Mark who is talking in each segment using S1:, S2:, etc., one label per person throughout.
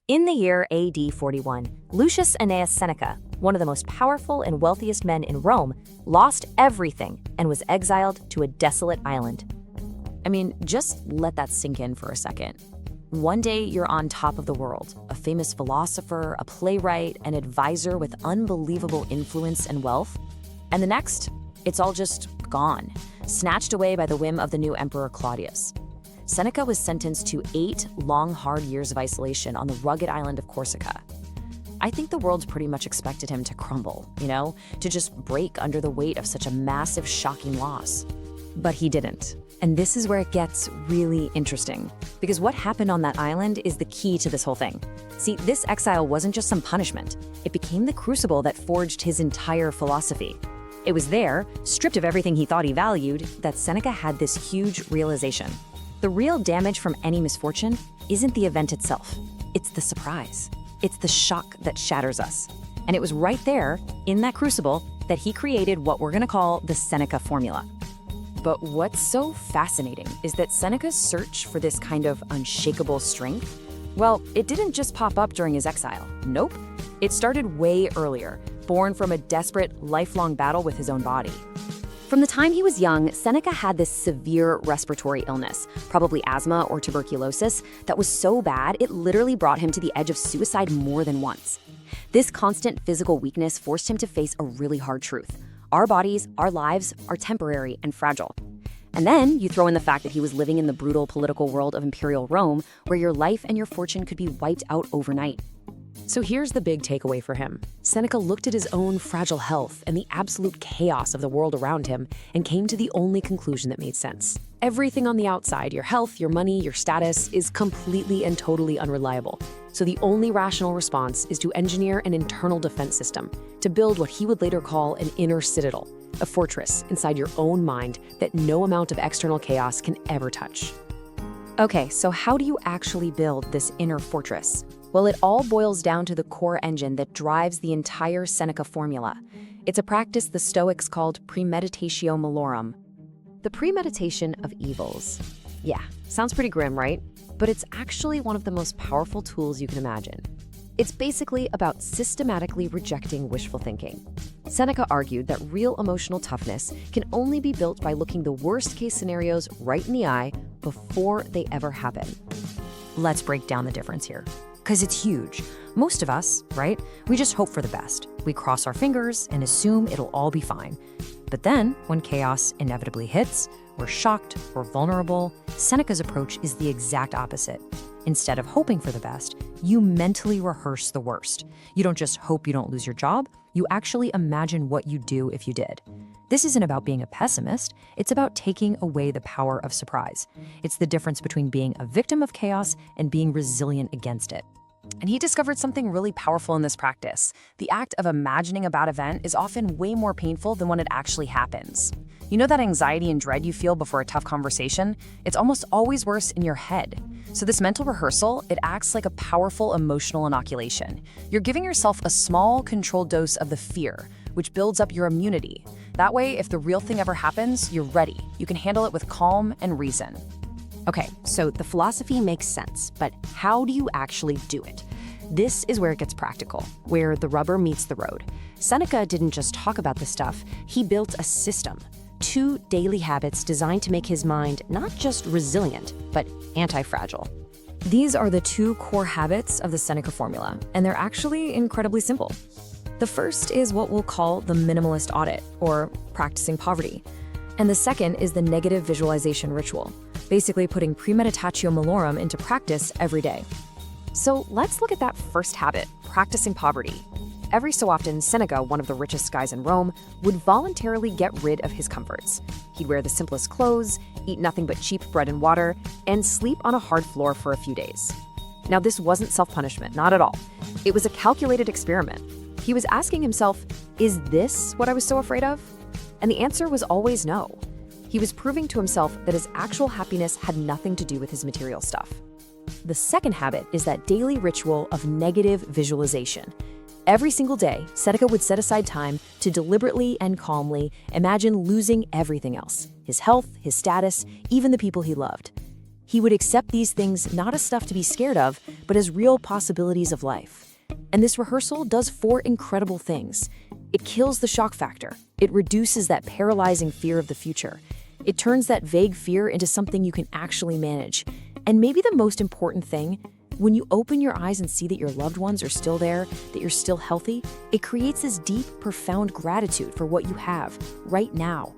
S1: In the year AD 41, Lucius Annaeus Seneca, one of the most powerful and wealthiest men in Rome, lost everything and was exiled to a desolate island. I mean, just let that sink in for a second. One day you're on top of the world, a famous philosopher, a playwright, an advisor with unbelievable influence and wealth. And the next, it's all just gone, snatched away by the whim of the new emperor Claudius. Seneca was sentenced to 8 long, hard years of isolation on the rugged island of Corsica. I think the world pretty much expected him to crumble, to just break under the weight of such a massive, shocking loss. But he didn't. And this is where it gets really interesting, because what happened on that island is the key to this whole thing. See, this exile wasn't just some punishment. It became the crucible that forged his entire philosophy. It was there, stripped of everything he thought he valued, that Seneca had this huge realization. The real damage from any misfortune isn't the event itself. It's the surprise. It's the shock that shatters us. And it was right there, in that crucible, that he created what we're going to call the Seneca Formula. But what's so fascinating is that Seneca's search for this kind of unshakable strength, well, it didn't just pop up during his exile. Nope. It started way earlier, born from a desperate, lifelong battle with his own body. From the time he was young, Seneca had this severe respiratory illness, probably asthma or tuberculosis, that was so bad it literally brought him to the edge of suicide more than once. This constant physical weakness forced him to face a really hard truth. Our bodies, our lives, are temporary and fragile. And then you throw in the fact that he was living in the brutal political world of imperial Rome, where your life and your fortune could be wiped out overnight. So here's the big takeaway for him. Seneca looked at his own fragile health and the absolute chaos of the world around him and came to the only conclusion that made sense. Everything on the outside, your health, your money, your status, is completely and totally unreliable. So the only rational response is to engineer an internal defense system, to build what he would later call an inner citadel, a fortress inside your own mind that no amount of external chaos can ever touch. Okay, so how do you actually build this inner fortress? Well, it all boils down to the core engine that drives the entire Seneca Formula. It's a practice the Stoics called Premeditatio Malorum. The premeditation of evils. Yeah, sounds pretty grim, right? But it's actually one of the most powerful tools you can imagine. It's basically about systematically rejecting wishful thinking. Seneca argued that real emotional toughness can only be built by looking the worst-case scenarios right in the eye before they ever happen. Let's break down the difference here, because it's huge. Most of us, right, we just hope for the best. We cross our fingers and assume it'll all be fine. But then, when chaos inevitably hits, we're shocked, we're vulnerable. Seneca's approach is the exact opposite. Instead of hoping for the best, you mentally rehearse the worst. You don't just hope you don't lose your job, you actually imagine what you'd do if you did. This isn't about being a pessimist, it's about taking away the power of surprise. It's the difference between being a victim of chaos and being resilient against it. And he discovered something really powerful in this practice. The act of imagining a bad event is often way more painful than when it actually happens. You know that anxiety and dread you feel before a tough conversation? It's almost always worse in your head. So this mental rehearsal, it acts like a powerful emotional inoculation. You're giving yourself a small, controlled dose of the fear, which builds up your immunity. That way, if the real thing ever happens, you're ready. You can handle it with calm and reason. Okay, so the philosophy makes sense, but how do you actually do it? This is where it gets practical, where the rubber meets the road. Seneca didn't just talk about this stuff, he built a system. 2 daily habits designed to make his mind not just resilient, but anti-fragile. These are the 2 core habits of the Seneca Formula, and they're actually incredibly simple. The first is what we'll call the Minimalist Audit, or practicing poverty. And the second is the negative visualization ritual, basically putting Premeditatio Malorum into practice every day. So let's look at that first habit, practicing poverty. Every so often, Seneca, one of the richest guys in Rome, would voluntarily get rid of his comforts. He'd wear the simplest clothes, eat nothing but cheap bread and water, and sleep on a hard floor for a few days. Now, this wasn't self-punishment, not at all. It was a calculated experiment. He was asking himself, is this what I was so afraid of? And the answer was always no. He was proving to himself that his actual happiness had nothing to do with his material stuff. The second habit is that daily ritual of negative visualization. Every single day, Seneca would set aside time to deliberately and calmly imagine losing everything else, his health, his status, even the people he loved. He would accept these things not as stuff to be scared of, but as real possibilities of life. And this rehearsal does 4 incredible things. It kills the shock factor. It reduces that paralyzing fear of the future. It turns that vague fear into something you can actually manage. And maybe the most important thing, when you open your eyes and see that your loved ones are still there, that you're still healthy, it creates this deep, profound gratitude for what you have right now.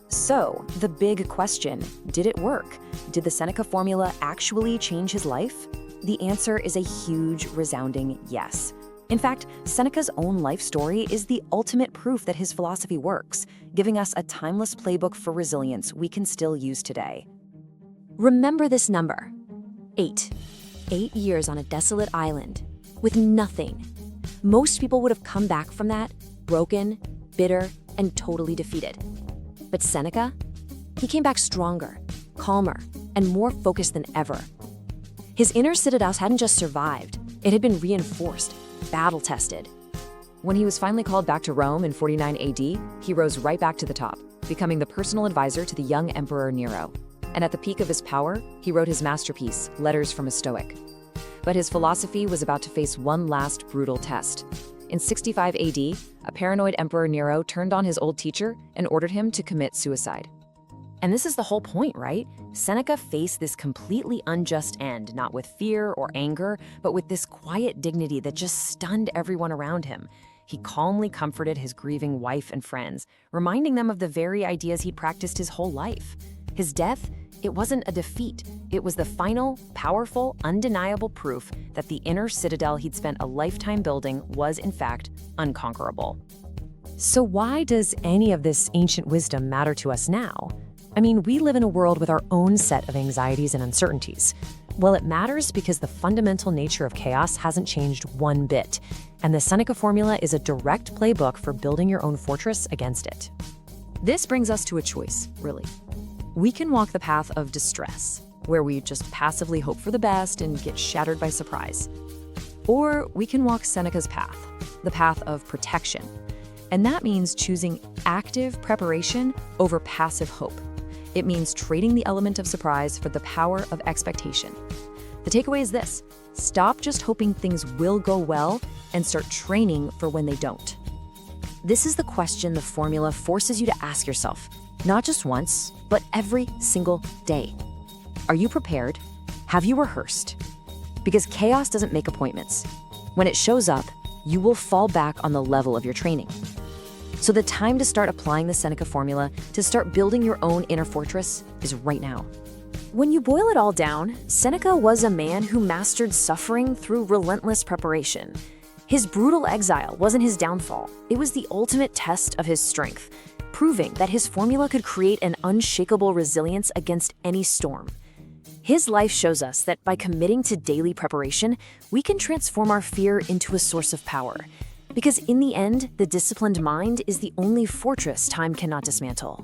S1: So, the big question, did it work? Did the Seneca Formula actually change his life? The answer is a huge, resounding yes. In fact, Seneca's own life story is the ultimate proof that his philosophy works, giving us a timeless playbook for resilience we can still use today. Remember this number: 8. 8 years on a desolate island, with nothing. Most people would have come back from that, broken, bitter, and totally defeated. But Seneca? He came back stronger, calmer, and more focused than ever. His inner citadel hadn't just survived, it had been reinforced, battle-tested. When he was finally called back to Rome in 49 AD, he rose right back to the top, becoming the personal advisor to the young Emperor Nero. And at the peak of his power, he wrote his masterpiece, Letters from a Stoic. But his philosophy was about to face one last brutal test. In 65 AD, a paranoid Emperor Nero turned on his old teacher and ordered him to commit suicide. And this is the whole point, right? Seneca faced this completely unjust end, not with fear or anger, but with this quiet dignity that just stunned everyone around him. He calmly comforted his grieving wife and friends, reminding them of the very ideas he'd practiced his whole life. His death, it wasn't a defeat. It was the final, powerful, undeniable proof that the inner citadel he'd spent a lifetime building was, in fact, unconquerable. So why does any of this ancient wisdom matter to us now? I mean, we live in a world with our own set of anxieties and uncertainties. Well, it matters because the fundamental nature of chaos hasn't changed one bit, and the Seneca Formula is a direct playbook for building your own fortress against it. This brings us to a choice, really. We can walk the path of distress, where we just passively hope for the best and get shattered by surprise. Or we can walk Seneca's path, the path of protection. And that means choosing active preparation over passive hope. It means trading the element of surprise for the power of expectation. The takeaway is this: stop just hoping things will go well and start training for when they don't. This is the question the formula forces you to ask yourself, not just once, but every single day. Are you prepared? Have you rehearsed? Because chaos doesn't make appointments. When it shows up, you will fall back on the level of your training. So the time to start applying the Seneca Formula, to start building your own inner fortress, is right now. When you boil it all down, Seneca was a man who mastered suffering through relentless preparation. His brutal exile wasn't his downfall. It was the ultimate test of his strength, proving that his formula could create an unshakable resilience against any storm. His life shows us that by committing to daily preparation, we can transform our fear into a source of power. Because in the end, the disciplined mind is the only fortress time cannot dismantle.